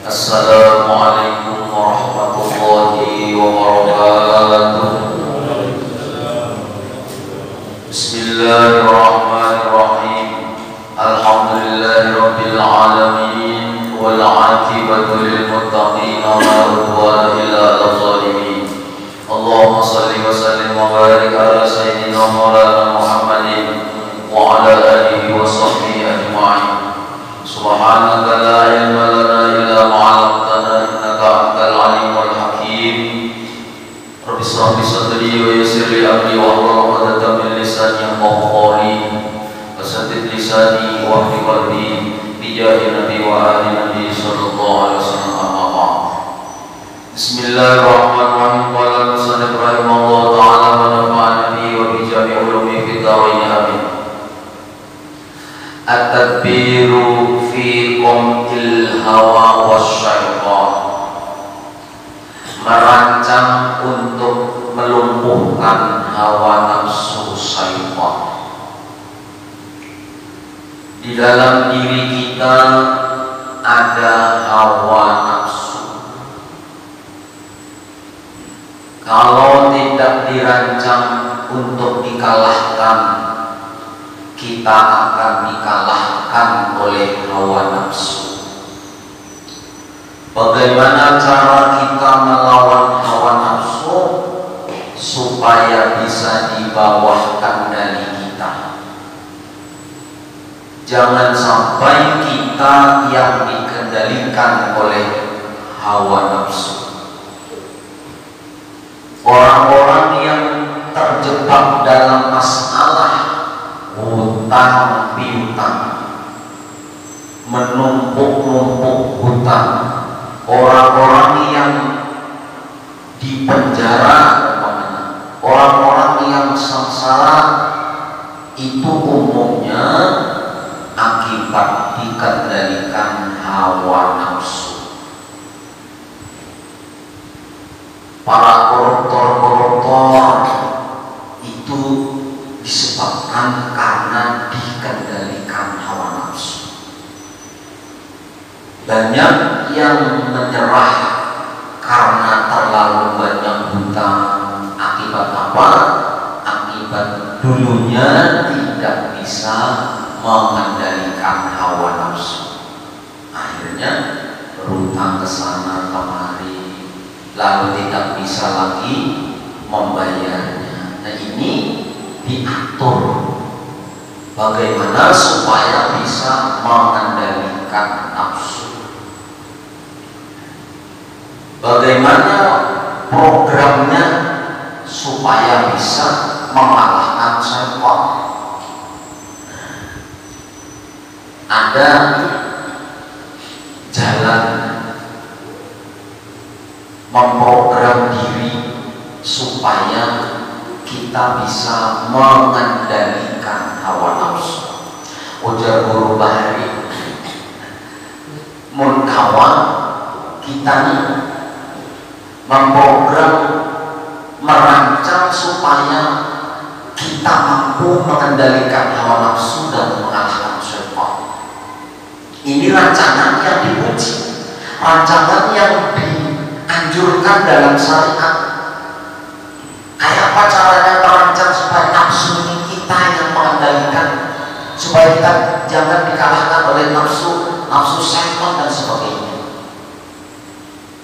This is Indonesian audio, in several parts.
Assalamualaikum warahmatullahi wabarakatuh. Bismillahirrahmanirrahim. Alhamdulillahirabbil alamin wal 'aqibatu lil muttaqin wa la udwana illa 'alal zalimin. Allahumma shalli wa sallim wa barik ala sayyidina Maulana Muhammadin wa ala alihi wa sahbihi ajma'in. Subhanaka la ilma lana illa ma 'allamtana innaka antal alimul hakim. Rabbi shrah li sadri wa yassir li amri wahlul 'uqdatam min lisani yafqahu qawli. Wasaddid lisani wa hdi qalbi bi jahi nabi wa ali nabi sallallahu alaihi wasallam. Amma ba'd. Bismillahirrahmanirrahim. Qala musannif rahimahullah ta'ala wa nafa'ana bihi wa bi jami'i ulumi fid dharain amin. At-tadbiru fi qamtil hawa wasyaitan, merancang untuk melumpuhkan hawa nafsu syaitan. Di dalam diri kita ada hawa nafsu. Kalau tidak dirancang untuk dikalahkan, kita akan dikalahkan oleh hawa nafsu. Bagaimana cara kita melawan hawa nafsu supaya bisa di bawah kendali kita? Jangan sampai kita yang dikendalikan oleh hawa nafsu. Orang-orang yang terjebak dalam masalah hutang piutang, menumpuk-numpuk hutang, orang-orang yang di penjara, orang-orang yang sengsara, itu umumnya akibat dikendalikan hawa nafsu. Para koruptor itu disebabkan karena dikendalikan hawa nafsu. Banyak yang menyerah karena terlalu banyak hutang. Akibat apa? Akibat dulunya tidak bisa mengendalikan hawa nafsu. Akhirnya berhutang ke sana kemari, lalu tidak bisa lagi membayarnya. Nah, ini diatur bagaimana supaya bisa mengendalikan nafsu. Bagaimana programnya supaya bisa mengalahkan syaitan? Ada jalan memprogram diri supaya kita bisa mengendalikan hawa nafsu. Ujar guru Bahari, munkawan kita nih memprogram, merancang supaya kita mampu mengendalikan hawa nafsu dan mengalahkan syaitan. Ini rancangan yang dipuji, rancangan yang dianjurkan dalam syariat. Kayak apa caranya merancang supaya nafsu ini kita yang mengendalikan, supaya kita jangan dikalahkan oleh nafsu syaitan dan sebagainya.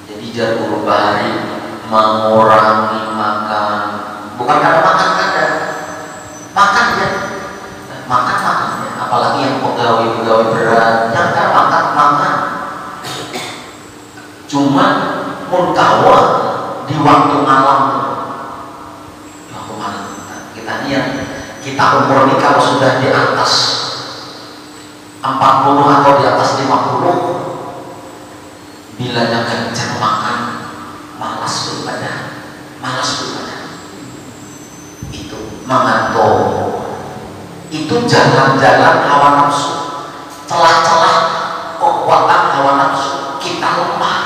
Jadi jar guru Bahari, mengurangi makan, bukan karena makan kadar, makan ya, makan ya. Apalagi yang pegawai berat, jangan makan. Cuma muntawa di waktu malam, Kita umur ini kalau sudah di atas 40 atau di atas 50, bilanya kencang makan, malas beribadah. Itu mengantuk. Itu jalan-jalan hawa nafsu, celah-celah kekuatan hawa nafsu kita lemah,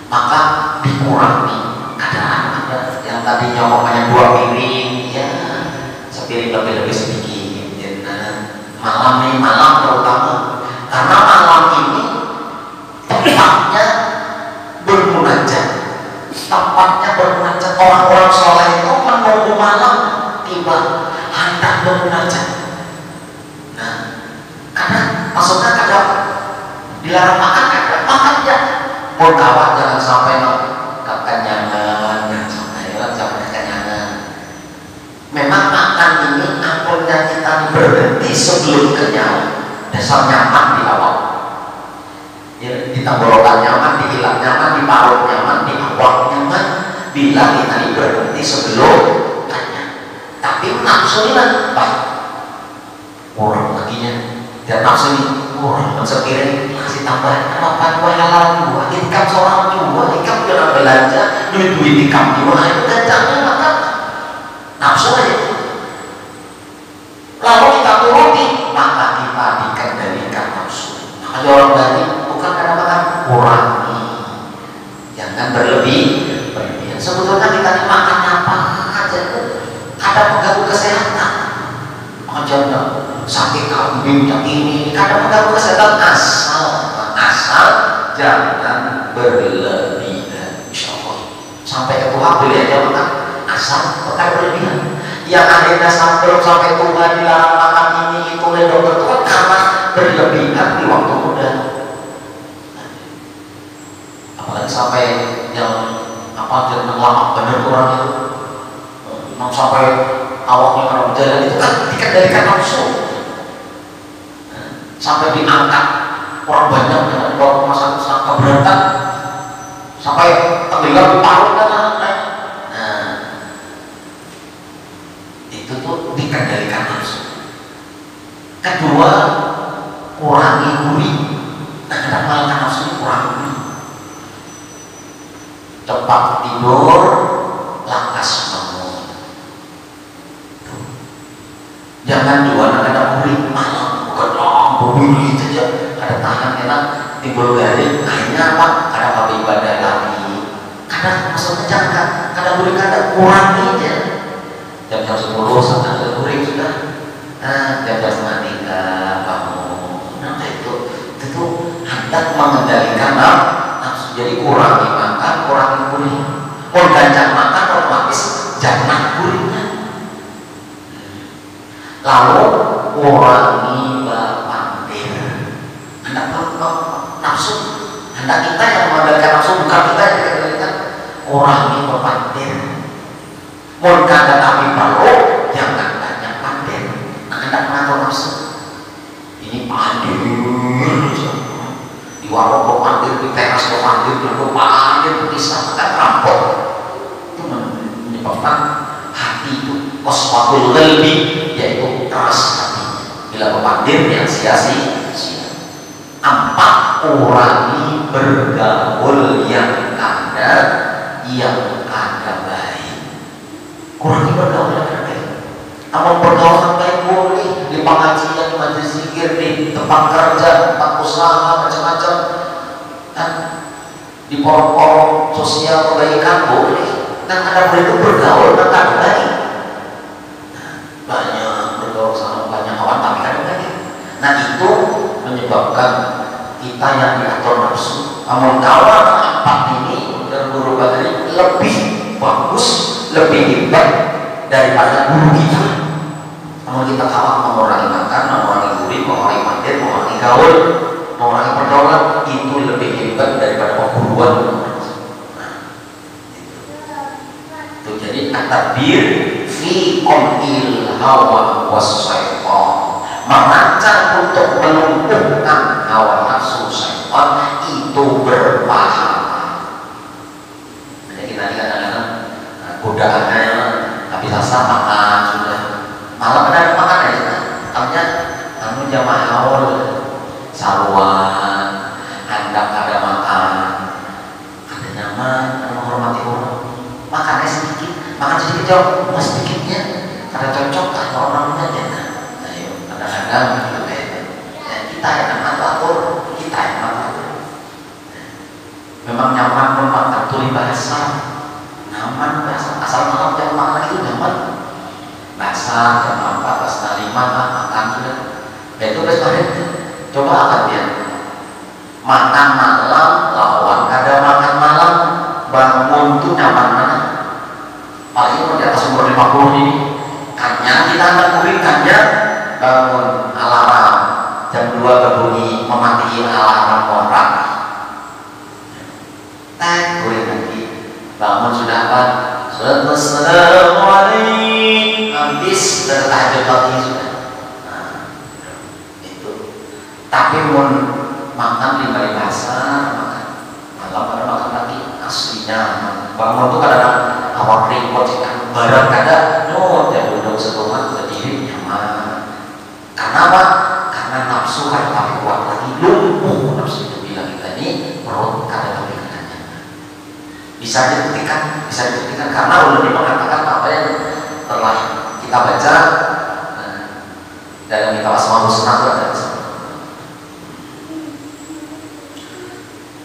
maka dikurangi. Ada yang tadinya umpamanya 2 piring, ya sepiring lebih sedikit. Malam terutama, karena malam ini tempatnya bermunajat. Orang-orang soleh itu menunggu malam tiba hendak bermunajat. Nah, karena maksudnya kadang dilarang makan ya. Mau kawat jangan sampai kekenyangan, jangan sampai kekenyangan. Memang makan ini ampunnya kita berhenti sebelum kenyang. Dasar nyaman di awal. Ya, di tenggorokan nyaman, di hilang nyaman, di parut nyaman, di awal nyaman. Bila kita berhenti sebelum kenyang. Tapi nafsu ini kurang laginya. Dan nafsu ini kurang sepiring kasih tambahan apa 2 halal 2, income seorang 2, income jangan belanja, duit income 2, itu kencangnya maka nafsu aja. Lalu kita turuti, maka kita dikendalikan nafsu. Maka orang tadi bukan kadang-kadang kurangi, jangan berlebihan. Sebetulnya kita makan apa aja itu kadang mengganggu kesehatan. Makanya sakit kambing yang ini kadang mengganggu kesehatan, asal jangan berlebihan. Insya Allah sampai ke Tuhan boleh aja makan, asal bukan berlebihan. Yang ada sampai Tuhan dilarang makan ini itu oleh dokter Tuhan karena berlebihan di waktu muda. Apalagi sampai yang jangan lama bener kurang itu, sampai awaknya kalau berjalan itu kan dikendalikan nafsu, sampai diangkat orang banyak dengan bawa masa keberatan sampai tenggelam parut dan lain-lain. Nah, itu tuh dikendalikan nafsu. Kedua, kurangi gurih. Nah, kenapa nafsu kurangi? Cepat tidur, lakas bangun. Jangan juga ada buri malam, bukan buri saja. Ada tahan enak, timbul garing, akhirnya apa? Ada apa ibadah lagi. Kadang maksudnya jangan, kadang buri kadang kurangi aja. Jam 10 sampai buri sudah. Jam 3 bangun. Nah itu hendak mengendalikan nafsu. Jadi kurangi makan, kurangi gurih. Mau ganjang makan otomatis jangan gurihnya. Lalu kurangi pandir. Hendak nafsu, hendak kita yang mengendalikan nafsu, bukan kita yang mengendalikan. Kurangi pandir. Mau kada kami perlu, jangan banyak pandir. Hendak mengatur nafsu. Ini pandir. Di warung kok pandir, di teras kok pandir, di pandir bisa makan rampok. Itu menyebabkan hati itu qaswatul qalbi, yaitu keras hati. Bila pemandir yang sia-sia. 4, kurangi bergaul yang kada baik. Kurangi bergaul yang kada baik. Namun pergaulan baik boleh di pengajian, majelis zikir, di tempat kerja, tempat usaha, macam-macam, kan di forum-forum sosial kebaikan boleh. Nah, ada boleh itu bergaul dengan kada baik. Banyak bergaul sama banyak kawan tapi kada baik. Nah, itu menyebabkan kita yang diatur nafsu. Namun kawan 4 ini dan guru badri lebih bagus, lebih hebat daripada guru kita. Namun kita kawan mengurangi makan, mengurangi gurih, mengurangi mandir, mengurangi gaul, mengurangi pergaulan, itu lebih hebat daripada pengguruan. Nah, itu jadi at-tadbir fi qamil hawa was-syaitan, merancang untuk melumpuhkan hawa nafsu syaitan itu berpahala. Jadi kita kadang-kadang godaannya habis asal makan sudah malam ada makan aja, namanya anu jamaah haul, saruan, hendak ada makan, ada nyaman, ada menghormati orang, makannya sedikit, makan sedikit jauh, mas sedikitnya, karena cocok kan orang-orangnya jangan, ayo kadang-kadang gitu ya, kita yang atur, kita yang atur, memang nyaman memang tuli bahasa, nyaman bahasa, asal malam jam makan itu nyaman. Bahasa jam 4 pas 5 makan sudah. Itu kemarin coba akan dia makan malam lawan ada makan malam bangun tuh nyaman mana? Paling di atas umur 50 ini kanya kita akan kuringkannya bangun alarm jam 2 berbunyi mematiin alarm orang. Kuring lagi bangun sudah apa? Assalamualaikum habis dari tahajud lagi sudah. Nah, itu. Tapi mau makan di balik bahasa, makan malam ada makan lagi aslinya. Bangun tuh kadang-kadang awak repot sih kan, badan kadang ya duduk sekolah berdiri nyaman. Karena apa? Karena nafsu kan tapi kuat lagi lumpuh nafsu itu bilang kita ini perut kadang tapi kadang bisa dibuktikan karena ulama mengatakan apa yang telah kita baca dalam kitab Asmaul Husna itu ada.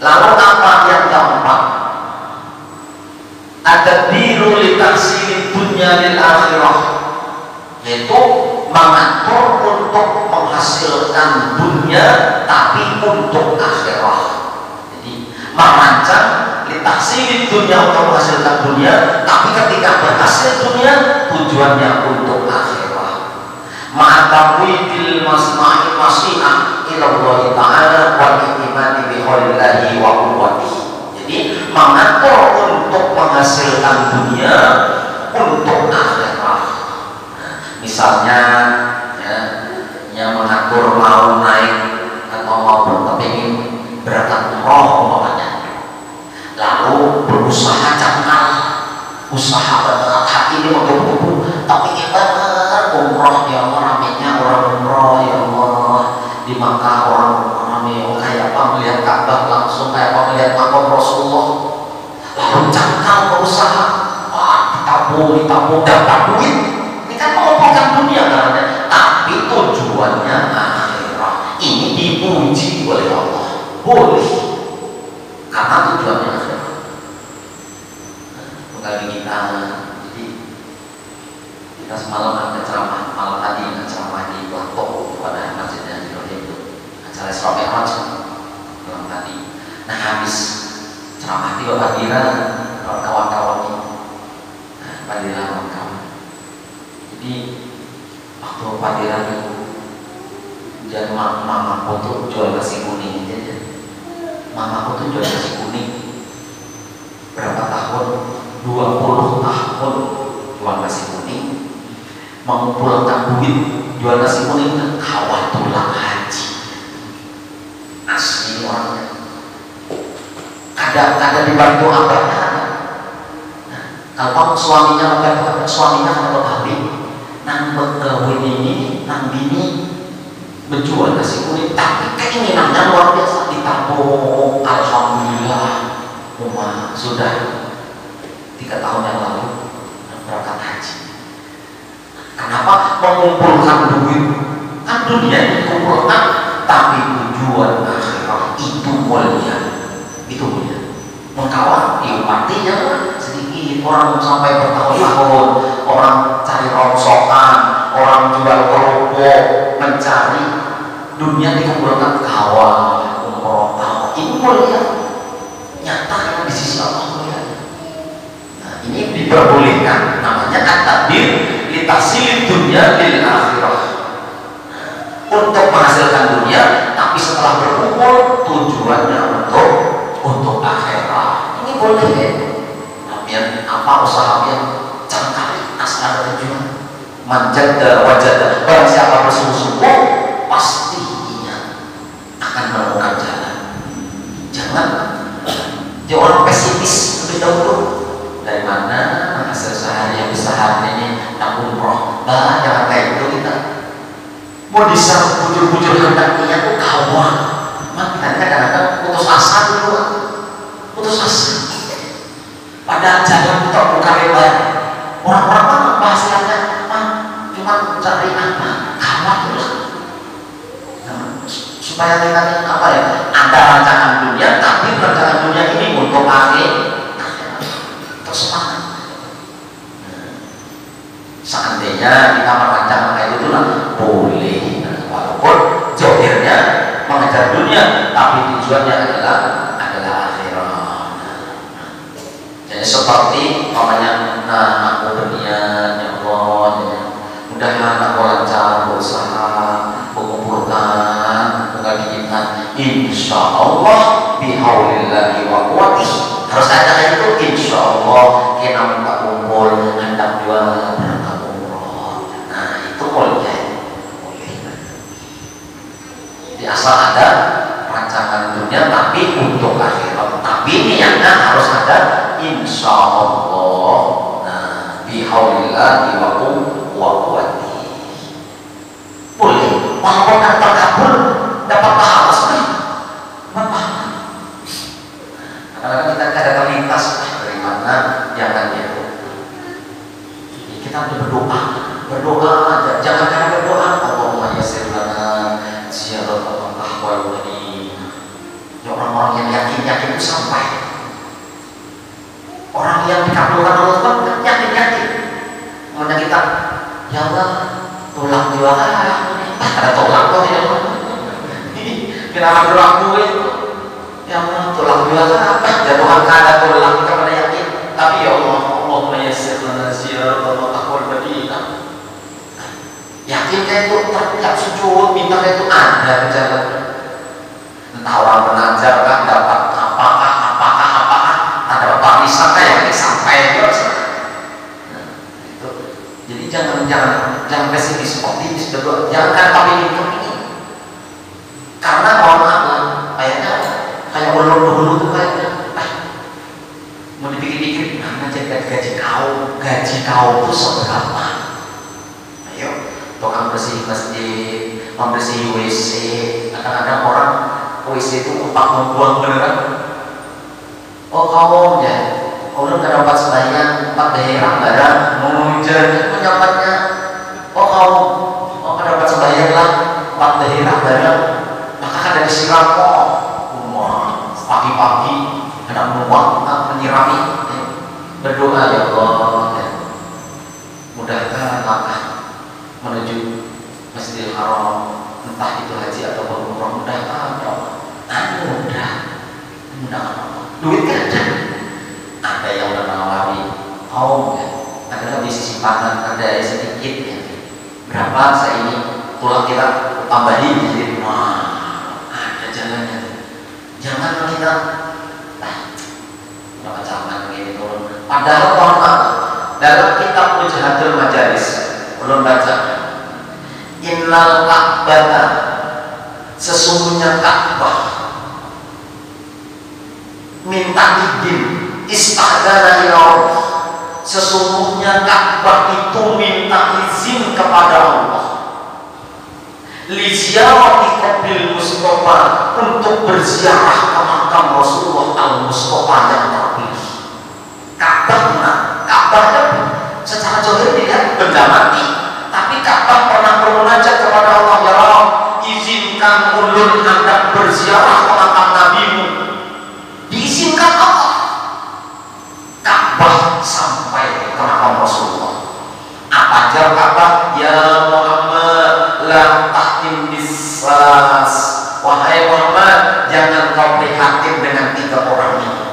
Lalu apa yang keempat? Ada biru litahsili dunya lil akhirah, yaitu mengatur untuk menghasilkan dunia tapi untuk akhirah. Jadi merancang litahsili dunya untuk menghasilkan dunia, tapi ketika berhasil dunia tujuannya untuk akhirah. Ma'atawidil masma'i masyi'ah ilallah ta'ala wal iktimani biholillahi wa quwwatihi. Jadi mengatur untuk menghasilkan dunia untuk akhirah. Misalnya yang mengatur mau naik atau mau kepingin berangkat umroh umpamanya, lalu berusaha cangkal, usaha banget hati ini menggebu-gebu, tapi benar umroh ya Allah, ramenya orang umroh ya Allah di Makkah, orang ramai kayak apa melihat Ka'bah langsung, kayak apa melihat makam Rasulullah, lalu cangkal berusaha, ditabung dapat duit, ini kan mengumpulkan dunia kan, tapi tujuannya akhirah. Ini dipuji oleh Allah, boleh karena tujuannya akhirah. Bagi kita, jadi kita semalam ada ceramah, malam tadi ada ceramah di Bangkok pada masjidnya di itu acara Isra Mi'raj malam tadi. Nah habis ceramah di Bapak Dira, kawan-kawan ini, Pak Dira kawan-kawan. Jadi waktu Pak Dira itu jangan mamaku tuh jual nasi kuning aja. Mamaku tuh jual nasi kuning berapa tahun? 20 tahun jual nasi kuning, mengumpulkan duit jual nasi kuning dan kawat tulang haji. Asli orangnya. Kadang dibantu abahnya. Nah, kalau suaminya membantu suaminya kalau habis nang begawin ini nang bini menjual nasi kuning, tapi keinginannya luar biasa ditabung. Alhamdulillah rumah sudah 3 tahun yang lalu berangkat haji. Kenapa? Mengumpulkan duit, kan dunia dikumpulkan, tapi tujuan akhirah itu mulia, itu mulia. Mengkawan diupatinya sedikit, orang sampai bertahun-tahun, orang cari rongsokan, orang jual kerupuk, mencari dunia dikumpulkan kawan, umroh, ini mulia, nyata di sisi Allah mulia. Ini diperbolehkan, namanya at-tabdir litahsil dunya lil akhirah, untuk menghasilkan dunia tapi setelah berkumpul tujuannya untuk akhirat. Ini boleh ya. Namanya apa usahanya cangkali asal tujuan. Manjada wajada, barang siapa bersungguh-sungguh pasti akan menemukan jalan. Jangan jadi orang pesimis lebih dahulu. Dari mana hasil sehari yang besar ini tak umroh, jangan kayak bisa bujur-bujur hendak niat tuh kawan. Mak kita kadang-kadang putus asa dulu, putus asa. Padahal jalan kita buka lebar. Orang-orang kan bahasanya, cuma mencari apa? Kawan terus. Supaya kita apa ya? Ada rancangan dunia, tapi rancangan dunia ini untuk akhir. Tersemangat. Seandainya kita merancang kayak itu lah boleh, walaupun jodohnya mengejar dunia, tapi tujuannya adalah akhirat. Jadi seperti namanya, aku berniat ya Allah, mudah-mudahan aku lancar berusaha mengumpulkan mengajikan, insya Allah bihaulillahi wa quwwatih. Harus ada itu, insya Allah kita minta kumpul hendak jual berangkat umroh. Nah itu boleh. Jadi asal ada rancangan dunia tapi untuk akhirat, tapi niatnya harus ada insya Allah. Nah bihaulillahi wa quwwatih boleh, walaupun kan terkabul dapat pahala sebenarnya. Kadang-kadang kita ada terlintas dari mana jangan itu. Kita harus berdoa aja, jangan karena berdoa Allahumma yassir lana ziyaratal ahwal wali. Ya orang-orang yang yakin itu sampai. Orang yang dikabulkan Allah kan yakin. Makanya kita, ya Allah tulang dua ada tulang kok ya kita berdoa itu ya Allah tulang dua apa ya Tuhan ada tulang kita pada yakin, tapi ya Allah Allahumma yassir lana ziyaratal ahwal madinah. Yakin kayak itu terlihat sujud minta kayak itu ada berjalan, entah orang mengajar kan dapat apakah ada barisan kayak sampai terus. Jadi jangan pesimis, optimis berdoa. Jangan tapi ini. Karena mohon maaf kayaknya kayak ulur dulu tuh kayaknya. Mau dipikir-pikir, mana jadi gaji kau tuh seberapa? Ayo, tukang bersih masjid, membersih WC. Kadang-kadang orang WC itu upah membuang beneran. Oh kau ya. Orang gak dapat sembahyang 4 daerah barang mengujar menyapatnya. Oh kau dapat sembahyang lah 4 daerah barang, maka ada disiram pagi-pagi ada menuang menyirami. Berdoa ya Allah, mudahkan langkah menuju Masjidil Haram, entah itu haji atau umrah, mudahkan ya Allah. Mudahkan duit kan ada yang udah menawari ada di simpanan ada sedikit ya. Berapa saya ini tulang kita tambahin jadi ada jalannya. Jangan kita berapa zaman begini turun. Padahal dalam kitab Mujahadul Majalis belum baca innal ka'bata, sesungguhnya Ka'bah minta izin istadzana ila Allah, sesungguhnya Ka'bah itu minta izin kepada Allah li ziyarati qabril Mustafa, untuk berziarah ke makam Rasulullah al-Mustafa yang terpilih. Ka'bahnya secara zahir dilihat benda mati, tapi Ka'bah pernah bermunajat kepada Allah, ya Allah izinkan ulun hendak berziarah ke makam Nabimu. Diizinkan Allah. Ka'bah sampai ke makam Rasulullah. Apa aja Ka'bah? Ya Muhammad la tahtim bisas, wahai Muhammad jangan kau prihatin dengan 3 orang ini.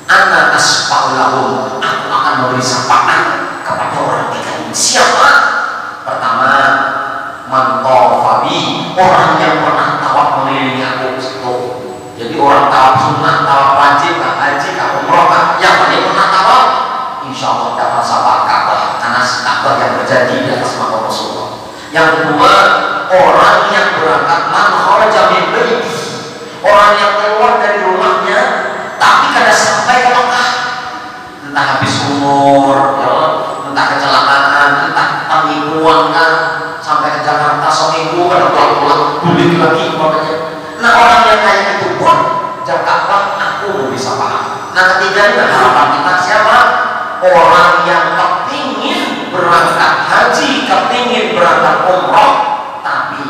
Ana asfa'u lahum, aku akan memberi sapaan kepada orang 3 ini. Siapa? Pertama, man tawafabi, orang yang pernah tawaf mengelilingi aku. Jadi orang tawaf sunnah, tawaf wajib, haji, umroh, yang paling pernah tawaf, insya Allah dapat syafaat Ka'bah, karena Ka'bah yang terjadi di atas makam Rasulullah. Yang kedua, orang yang berangkat man kharaja min baiti, orang yang keluar dari rumahnya tapi kada sampai ke Mekah, entah habis umur, ya, entah kecelakaan, entah penipuan kan, sampai ke Jakarta seminggu ketiga ini harapan kita siapa? Orang yang kepingin berangkat haji, kepingin berangkat umroh, tapi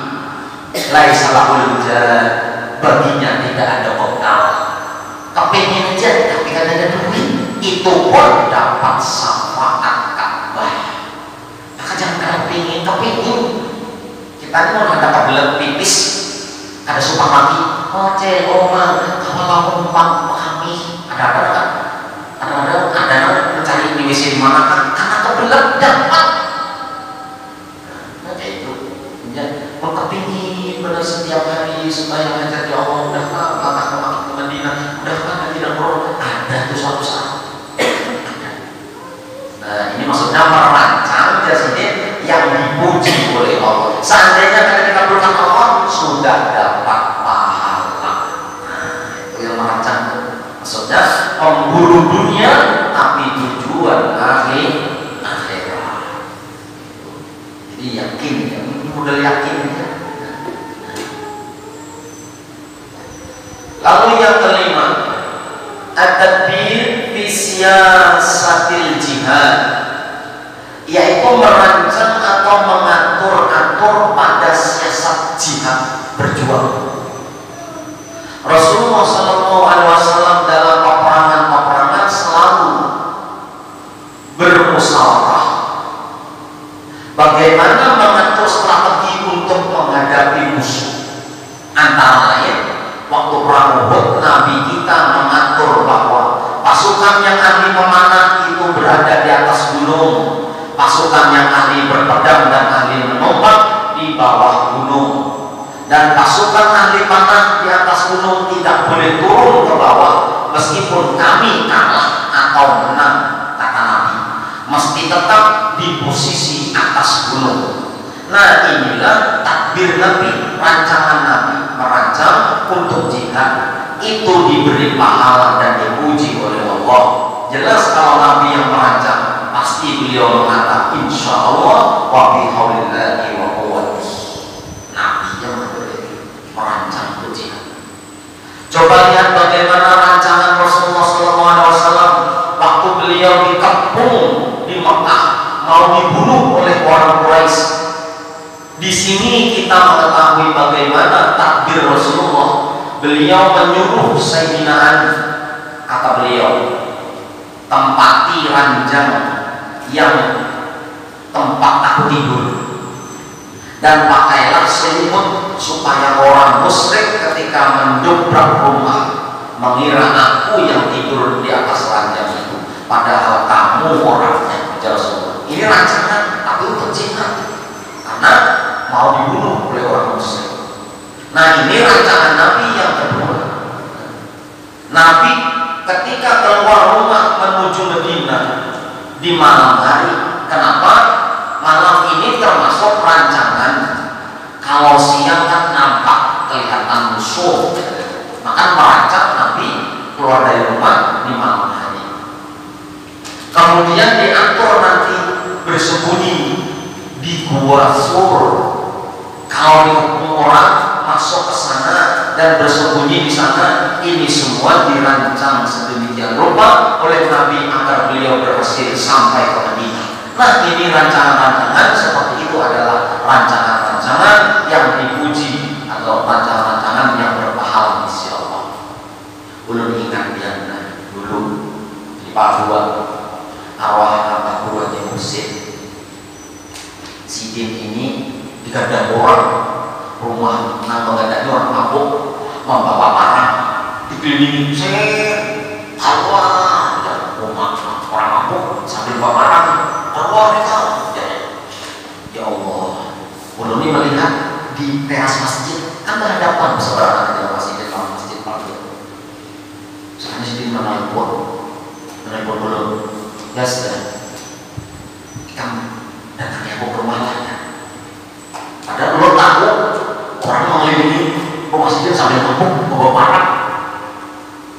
laisa lahul jad, baginya tidak ada bekal. Kepingin aja tapi tidak ada duit, itu pun dapat syafaat Ka'bah. Maka jangan kepingin. Kita ini mau ada kebelet pipis, ada sumpah mati. Oh cek, omang, kalau numpang kami ada mencari di WC di mana kan? Karena kebelet dapat. Nah kayak itu. Mau kepingin benar setiap hari supaya ngajar ya Allah, udah langkah ke Madinah, udah tidak perlu ada tuh suatu saat. Nah ini maksudnya merancang jasnya yang dipuji oleh Allah. Seandainya kita dikabulkan Allah sudah dapat pahala. Nah itu yang merancang. Maksudnya memburu dunia tapi tujuan akhirat. Jadi yakin, ini modal yakin. Lalu yang kelima, at-tadbir fi siyasatil jihad, yaitu merancang atau mengatur-atur pada siasat jihad berjuang. Rasulullah SAW dalam peperangan selalu bermusyawarah bagaimana mengatur strategi untuk menghadapi musuh. Antara lain, waktu perang Uhud, Nabi kita mengatur bahwa pasukan yang ahli memanah itu berada di atas gunung, pasukan yang ahli berpedang dan ahli menombak di bawah gunung, dan pasukan ahli panah di atas gunung tidak boleh turun ke bawah meskipun kami kalah atau menang, kata Nabi, mesti tetap di posisi atas gunung. Nah inilah takbir Nabi, rancangan Nabi merancang untuk jihad, itu diberi pahala dan dipuji oleh Allah. Jelas kalau Nabi yang merancang, pasti beliau mengatakan insya Allah wa bihaulillahi wa quwwatihi. Nabi yang merancang untuk jihad. Coba lihat bagaimana rancangan Rasulullah SAW waktu beliau dikepung di Mekah, mau dibunuh oleh orang Quraisy. Di sini kita mengetahui bagaimana takbir Rasulullah. Beliau menyuruh Sayyidina Ali, kata beliau, tempati ranjang yang tempat aku tidur, dan pakailah selimut supaya orang musyrik ketika mendobrak rumah mengira aku yang tidur di atas ranjang itu, padahal kamu orangnya. Rasulullah, ini rancangan tapi untuk jihad, karena mau dibunuh oleh orang musyrik. Nah ini rancangan Nabi yang kedua. Nabi ketika keluar rumah menuju Madinah di malam hari. Kenapa? Malam ini termasuk rancangan. Kalau siang kan nampak kelihatan musuh, maka merancang Nabi keluar dari rumah di malam hari. Kemudian diatur nanti bersembunyi di Gua Sur. Kalau dikepung orang masuk ke sana dan bersembunyi di sana, ini semua dirancang sedemikian rupa oleh Nabi agar beliau berhasil sampai ke Madinah. Nah ini rancangan-rancangan seperti itu adalah rancangan-rancangan yang dipuji atau rancangan-rancangan yang berpahala insya Allah. Ulun ingat ya, dulu di Papua arwah Abah Gua di Musim Sidin ini digadang orang rumah mengadang orang mabuk membawa parang dikelilingi arwah rumah orang mabuk sambil bawa parang arwah mereka. Ya Allah, ulun ini melihat di teras masjid kan berhadapan berseberangan dengan masjid Pak. Sekarang Sidin menelpon ulun, ya sudah kita datang ya ke rumah lain. Padahal lo tahu orang mengelilingi rumah Sidin sambil mabuk membawa parang.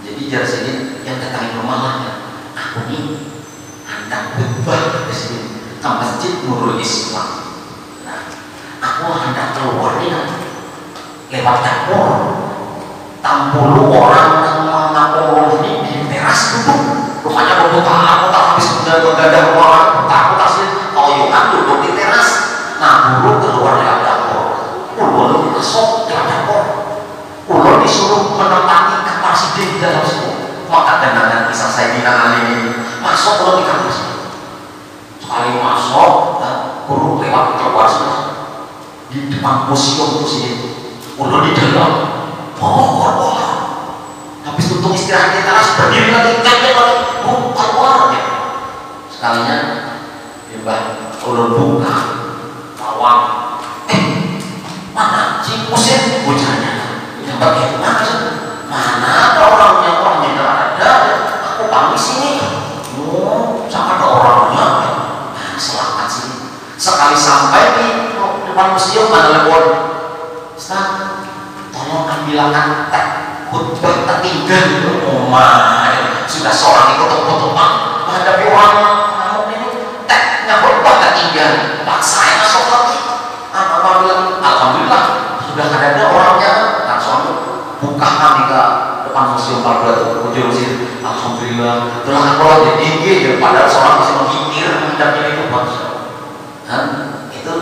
Jadi jar Sidin yang datangi rumah lain, aku ini hendak berubah ke Sidin ke masjid Nurul Islam. Nah, aku hendak keluar nih lewat dapur. 60 orang yang mengaku ini di teras duduk, rupanya berputar-putar habis sudah bergadang ruangan, putar-putar sih, Yohan duduk di teras. Nah, dulu keluar dari dapur, ulun masuk ke dapur, ulun disuruh menempati kamar sidik di dalam situ. Maka dengan kisah Sayyidina Ali ini masuk ulun di kamar sidik. Sekali masuk, guru lewat keluar sudah di depan museum itu sih, ulun di dalam, habis tutup istirahat di teras, berdiri lagi, kaget lagi, keluar ya. Sekalinya, Mbah ulun buka pawang, mana si musim bujanya? Yang bagaimana sih? Mana ada orangnya tidak ada. Aku panggil sini. Oh, sama ada orangnya. Nah, selamat sini. Sekali sampai di depan museum ada telepon. Ustaz, tolong ambilkan teh khutbah tertinggal. Oh my, sudah seorang ikut foto-foto menghadapi orang ini tehnya khutbah tertinggal. Pak saya masuk lagi. Apa bilang? Alhamdulillah sudah ada orangnya. Langsung buka kami ke depan museum Palbra Ujur sini. Alhamdulillah. Telah aku lagi tinggi ya. Padahal seorang masih menghikir menghadapnya itu bangsa. Itu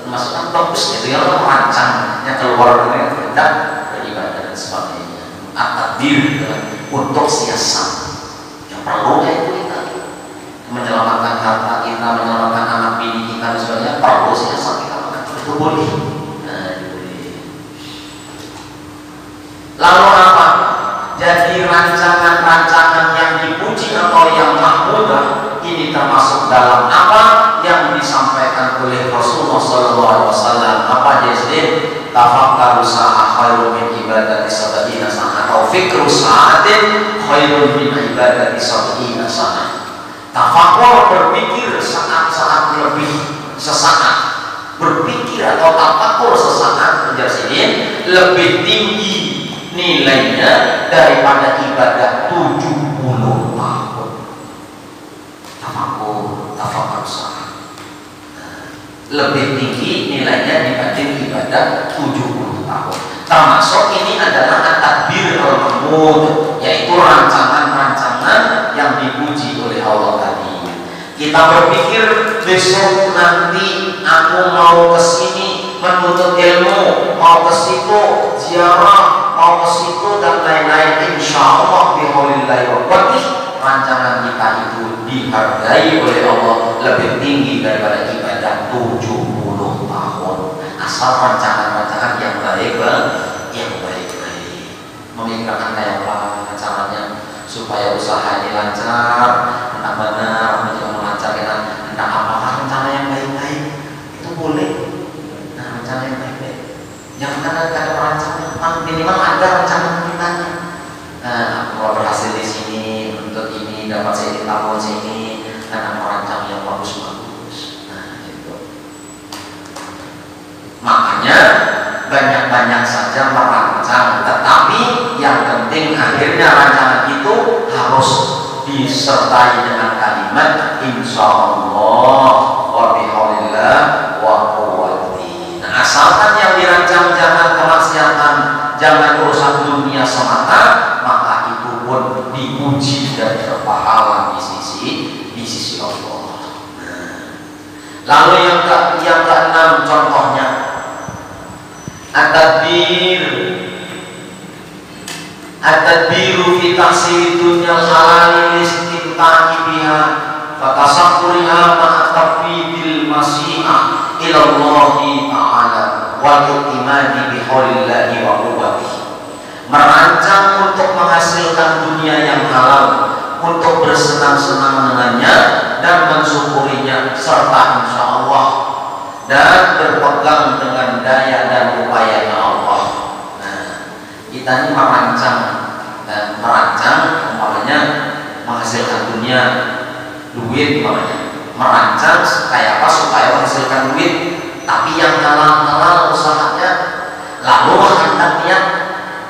maksudnya bagus gitu ya, merancangnya keluar dari hendak beribadah dan sebagainya. At-tadbir untuk siasat yang perlu itu kita menyelamatkan harta kita, menyelamatkan anak bini kita dan sebagainya, perlu siasat kita itu boleh. Lalu apa? Jadi rancangan-rancangan yang dipuji atau yang mahmudah ini termasuk dalam apa yang disampaikan oleh Rasulullah SAW. Apa jadi? Tafakkaru sa'a khairun min ibadati sab'ina sana, atau fikru sa'atin khairun min ibadati sab'ina sana. Tafakkur, berpikir saat-saat lebih sesaat, berpikir atau tafakkur sesaat ini lebih tinggi nilainya daripada ibadah 70 tahun. Tafakkur saat lebih tinggi nilainya dibanding ibadah 70 tahun. Termasuk ini adalah at-tadbir al-mahmud, yaitu rancangan-rancangan yang dipuji oleh Allah tadi. Kita berpikir besok nanti aku mau ke sini menuntut ilmu, mau ke situ ziarah, mau ke situ dan lain-lain. Insya Allah bihulillahi wa quwwatih, rancangan kita itu dihargai oleh Allah lebih tinggi daripada ibadah 70 tahun. Asal rancangan-rancangan yang baik-baik, memikirkan kayak apa caranya supaya usaha ini lancar, benar-benar melancarkan, hendak apakah rencana yang baik-baik itu boleh. Nah, rencana yang baik-baik, yang ada perancangan, minimal ada rencana kitanya. Nah, aku mau berhasil di sini, untuk ini dapat saya tahun sini, dan aku rancang yang bagus-bagus. Nah, itu. Makanya banyak-banyak saja merancang, tetapi yang penting akhirnya rancangan itu harus disertai dengan kalimat insya Allah wa bihaulillah wa quwwati. Nah, asalkan yang dirancang jangan kemaksiatan, jangan urusan dunia semata, maka itu pun dipuji dan berpahala di sisi Allah. Lalu yang keenam contohnya at-tadbiru fi tahsil dunya halal istimta'i biha fa tasakkuriha ma'a tafwidil masyi'ah ila Allah ta'ala wal i'timadi bi haulillahi wa quwwatihi. Merancang untuk menghasilkan dunia yang halal, untuk bersenang-senang dengannya dan mensyukurinya, serta insya Allah dan berpegang dengan daya dan upayanya Allah. Nah, kita ini merancang umpamanya menghasilkan dunia, duit umpamanya, merancang kayak apa supaya menghasilkan duit, tapi yang halal usahanya, lalu hendak niat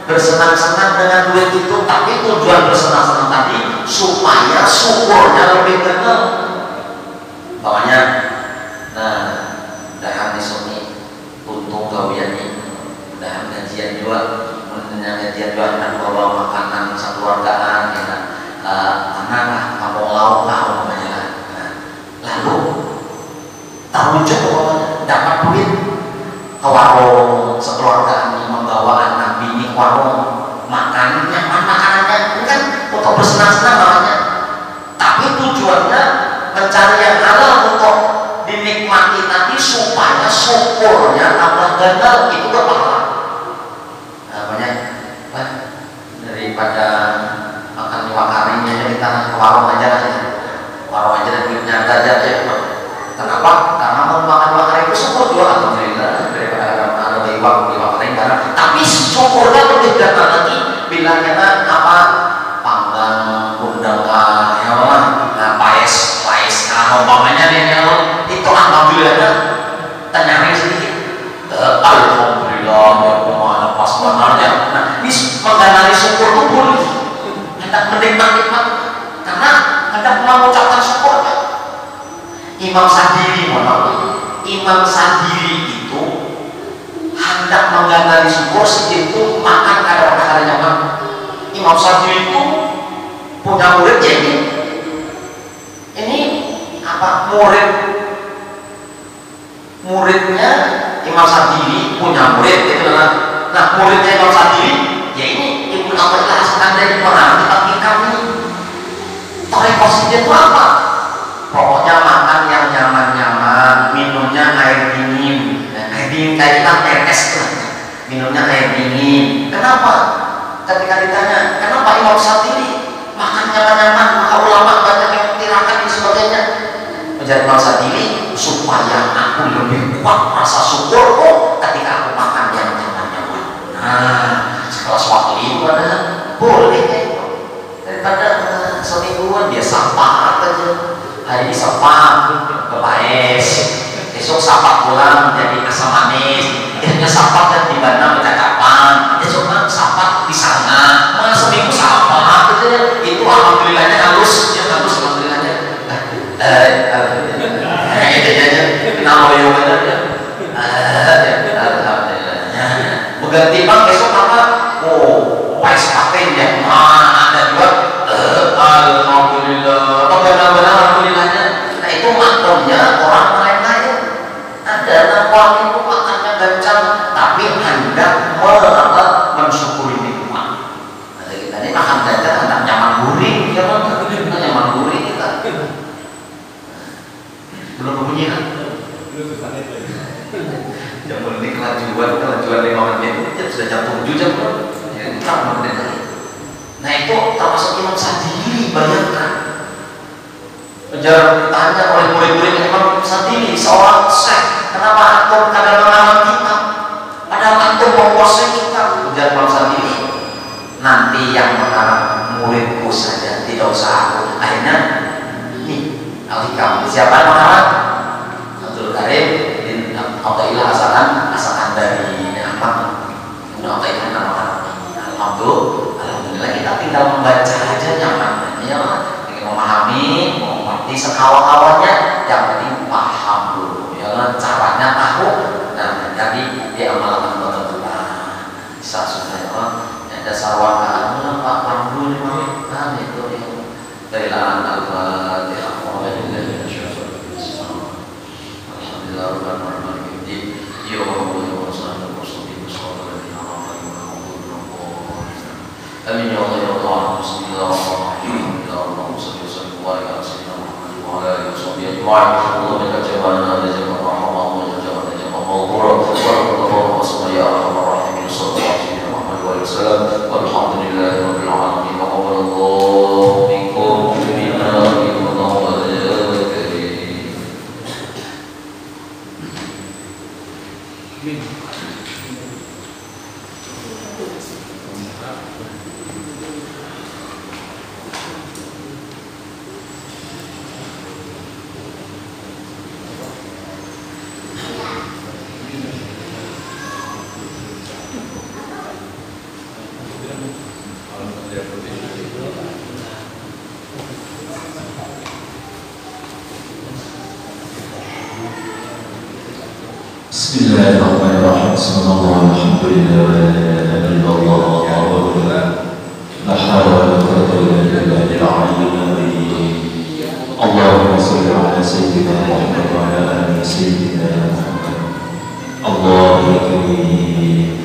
bersenang-senang dengan duit itu, tapi tujuan bersenang-senang tadi supaya syukurnya lebih benar. Umpamanya, nah, dahan di sini untung gawian ini, dahan gajian juga, dan bawa makanan satu keluargaan, ya, warung sekeluarga ini membawa anak bini ke warung makan nyaman makanannya ini kan untuk bersenang-senang makanya, tapi tujuannya mencari yang halal untuk dinikmati nanti supaya syukurnya tambah ganda, itu berpahala. Namanya daripada makan iwak karinya kita ke warung aja lah ya, warung aja dan duitnya aja ya. Kenapa? Karena mau makan iwak kari itu syukur juga alhamdulillah daripada ada iwak kari karena, tapi syukurnya lebih ganda lagi bila kita apa panggang undangan ya lah, nah paes nah umpamanya dia itu alhamdulillah tanyanya sedikit alhamdulillah ya kemana pas banarnya. Nah ini mengganari syukur itu boleh hendak menikmat karena hendak mengucapkan syukur. Imam Sadiri itu hendak mengganari syukur segitu makan kadang-kadang nyaman. Imam Sadiri itu punya murid ya ini apa muridnya Imam Sadiri punya murid gitu lah. Nah muridnya Imam Sadiri ya ini Ibnu Athaillah As-Sakandari pernah dipanggilkan nih tarekat itu apa? Pokoknya makan yang nyaman-nyaman, minumnya air dingin. Air dingin kayak kita air es lah. Minumnya air dingin. Kenapa? Ketika ditanya, kenapa Imam Sadiri makan nyaman-nyaman, maka ulama banyak yang tirakan dan sebagainya. Menjadi Imam Sadiri supaya aku lebih kuat rasa syukurku ketika aku makan yang nyaman-nyaman. Nah, sekelas waktu itu ada boleh ya, daripada semingguan dia sampah aja. Hari ini sapa ke paes, besok sapa pulang jadi asam manis, akhirnya sapa dan di mana bercakapan, besok kan sapa di sana, mana seminggu sapa, itu alhamdulillahnya halus, ya halus alhamdulillahnya, itu aja, kenal yang benar ya, alhamdulillahnya, berganti bang besok apa, oh paes pakai ya, ada juga, alhamdulillah, benar-benar alhamdulillahnya. Nah itu maklumnya orang lain-lain. Ada orang itu makannya gancang, tapi hendak mensyukuri nikmat. Nah kita ini makan gancang hendak nyaman gurih, ya kan? Nyaman gurih kita. Belum bunyi kan? Jam ini kelajuan 5 menit, sudah jam 7 jam belum? Ya, 5 menit lagi. Nah itu termasuk Imam Sadiri, bayangkan. Jarang ditanya oleh murid-murid Imam Sadiri, seorang syekh, kenapa antum kadang mengamal kita? Padahal antum menguasai kita. Ujar Imam Sadiri, nanti yang mengarang muridku saja, tidak usah aku. Akhirnya, nih, Al-Hikam, siapa yang mengarang? Abdul Karim bin Athaillah As-Sakandari Ahmad. Ibnu Athaillah nama alhamdulillah kita tinggal membaca aja nyaman ya, memahami, mengerti sekawan-kawannya, yang penting paham dulu ya kan, caranya tahu, dan jadi diamalkan betul-betul. Bisa sudah ya, ada sarwana Pak Pandu kan itu yang dari lahan Al-Fatihah. Amin ya Allah ya Allah. Bismillahirrahmanirrahim. Allahumma shalli wa sallim wa barik ala sayyidina Muhammad wa ala alihi wa sahbihi ajma'in. Allahumma laka jamalna wa jamalna rahmah wa jamalna jamal mawdura wa rahmatullahi wa sallam ya arhamar rahimin. Sallallahu alaihi wa sallam. Walhamdulillahi rabbil alamin. Wa qaballallahu minkum minna minallahu wa karim. Bismillahirrahmanirrahim. Bismillahirrahmanirrahim. Alhamdulillah wa la ilaha illallah. La hawla wa la quwwata illa billahil aliyyil azim. Allahumma shalli ala sayyidina Muhammad wa ala ali sayyidina Muhammad. Allahumma الرحيم